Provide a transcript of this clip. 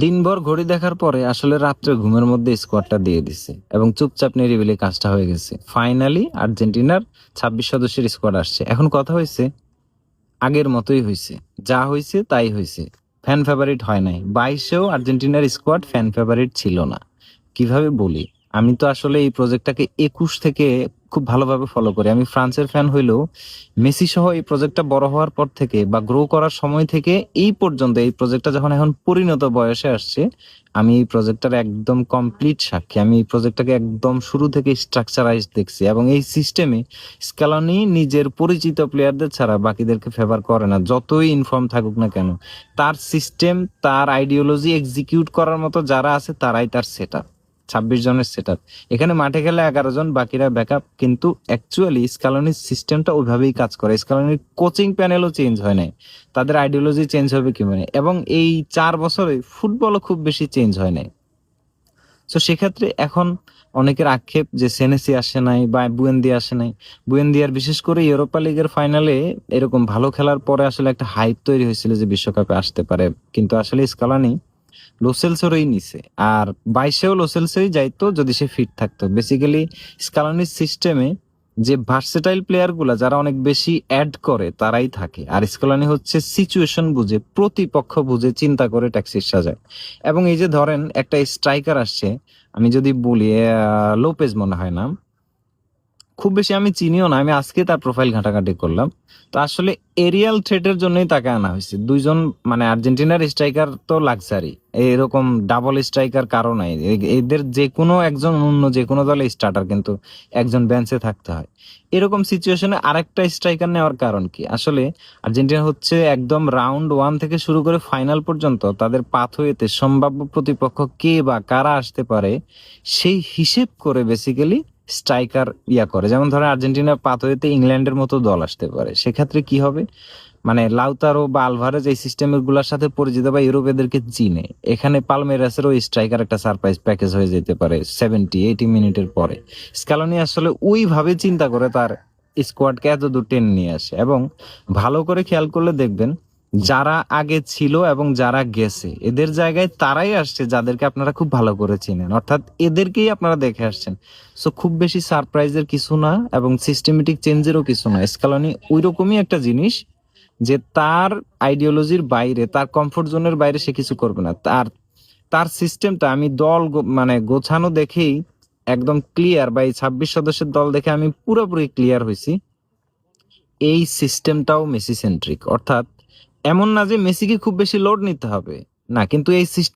দিনভর ঘড়ি দেখার পরে আসলে রাত্রে ঘুমের মধ্যে স্কোয়াডটা দিয়ে দিছে এবং চুপচাপ নিরিবিলি কাজটা হয়ে গেছে। ফাইনালি আর্জেন্টিনার 26 সদস্যের স্কোয়াড আসছে। এখন কথা হয়েছে, আগের মতোই হয়েছে, যা হয়েছে তাই হয়েছে। ফ্যান ফেভারিট হয় নাই, 22-এও আর্জেন্টিনার স্কোয়াড ফ্যান ফেভারিট ছিল না। কিভাবে বলি, আমি তো আসলে এই প্রজেক্টটাকে 21 থেকে খুব ভালোভাবে ফলো করি। আমি ফ্রান্সের ফ্যান হইলেও মেসি সহ এই প্রজেক্টটা বড় হওয়ার পর থেকে বা গ্রো করার সময় থেকে এই পর্যন্ত, এই প্রজেক্টটা যখন এখন পরিণত বয়সে আসছে, আমি এই প্রজেক্টটার একদম কমপ্লিট সাক্ষী। আমি এই প্রজেক্টটাকে একদম শুরু থেকে স্ট্রাকচারাইজ দেখছি এবং এই সিস্টেমে স্ক্যালোনি নিজের পরিচিত প্লেয়ারদের ছাড়া বাকিদেরকে ফেভার করে না, যতই ইনফর্ম থাকুক না কেন। তার সিস্টেম, তার আইডিওলজি এক্সিকিউট করার মতো যারা আছে তারাই তার সেট আপ। 26 জনের সেট আপ, এখানে মাঠে খেলে 11 জন, বাকিরা ব্যাকআপ। কিন্তু অ্যাকচুয়ালি স্ক্যালোনির সিস্টেমটা ওইভাবেই কাজ করে। স্ক্যালোনির কোচিং প্যানেলও চেঞ্জ হয় নাই, তাদের আইডিওলজি চেঞ্জ হবে কি মানে, এবং এই 4 বছরে ফুটবলও খুব বেশি চেঞ্জ হয় নাই। তো সেক্ষেত্রে এখন অনেকের আক্ষেপ যে সেনেসি আসে নাই বা বুয়েন্দি আসে নাই। বুয়েন্দিয়ার বিশেষ করে ইউরোপা লিগের ফাইনালে এরকম ভালো খেলার পরে আসলে একটা হাইপ তৈরি হয়েছিল যে বিশ্বকাপে আসতে পারে, কিন্তু আসলে স্কালানি লোসেলসোরই নিছে। আর 22-এও লোসেলসোই যাইতো যদি সে ফিট থাকতো। বেসিক্যালি স্কালানির সিস্টেমে যে ভার্সেটাইল প্লেয়ার গুলা যারা অনেক বেশি অ্যাড করে তারাই থাকে, আর স্কালানি হচ্ছে সিচুয়েশন বুঝে, প্রতিপক্ষ বুঝে চিন্তা করে ট্যাক্সিস সাজায়। এবং এই যে ধরেন একটা স্ট্রাইকার আসছে, আমি যদি বলি লোপেজ মনে হয় নাম, খুব বেশি আমি চিনিও না, আমি আজকে তার প্রোফাইল ঘাটাঘাটি করলাম। তো আসলে এরিয়াল থ্রেটের জন্যই তাকে আনা হয়েছে। দুইজন মানে আর্জেন্টিনার স্ট্রাইকার তো লাক্সারি, এরকম ডাবল স্ট্রাইকার কারো নাই। এদের যে কোনো একজন অন্য যে কোনো দলে স্টার্টার, কিন্তু একজন বেঞ্চে থাকতে হয়। এরকম সিচুয়েশনে আরেকটা স্ট্রাইকার নেওয়ার কারণ কি? আসলে আর্জেন্টিনা হচ্ছে একদম রাউন্ড 1 থেকে শুরু করে ফাইনাল পর্যন্ত তাদের পাথওয়েতে সম্ভাব্য প্রতিপক্ষ কে বা কারা আসতে পারে সেই হিসেব করে বেসিক্যালি স্ট্রাইকার করে। যেমন ধরেন আর্জেন্টিনার পাথওয়েতে ইংল্যান্ডের মতো দল আসতে পারে, সেক্ষেত্রে কি হবে, মানে লাউতারো বা আলভারেজ এই সিস্টেমের গুলার সাথে পরিচিত বা ইউরোপ এদেরকে চিনে, এখানে পালমেরাসেরও স্ট্রাইকার একটা সারপ্রাইজ প্যাকেজ হয়ে যেতে পারে 70-80 মিনিটের পরে। স্ক্যালোনি আসলে ওইভাবে চিন্তা করে তার স্কোয়াডকে এত দূর টেনে নিয়ে আসে। এবং ভালো করে খেয়াল করলে দেখবেন, যারা আগে ছিল এবং যারা গেছে এদের জায়গায় তারাই আসছে যাদেরকে আপনারা খুব ভালো করে চিনেন, অর্থাৎ এদেরকেই আপনারা দেখে আসছেন। সো খুব বেশি সারপ্রাইজের কিছু না এবং সিস্টেমেটিক চেঞ্জেরও কিছু না। স্ক্যালোনি ওইরকমই একটা জিনিস যে তার আইডিওলজির বাইরে, তার কমফোর্ট জোনের বাইরে সে কিছু করবে না। তার তার সিস্টেমটা আমি দল মানে গোছানো দেখেই একদম ক্লিয়ার, বা এই 26 সদস্যের দল দেখে আমি পুরোপুরি ক্লিয়ার হয়েছি। এই সিস্টেমটাও মেসি সেন্ট্রিক, অর্থাৎ এমন না যে মেসিকে খুব বেশি লোড নিতে হবে, না, কিন্তু এই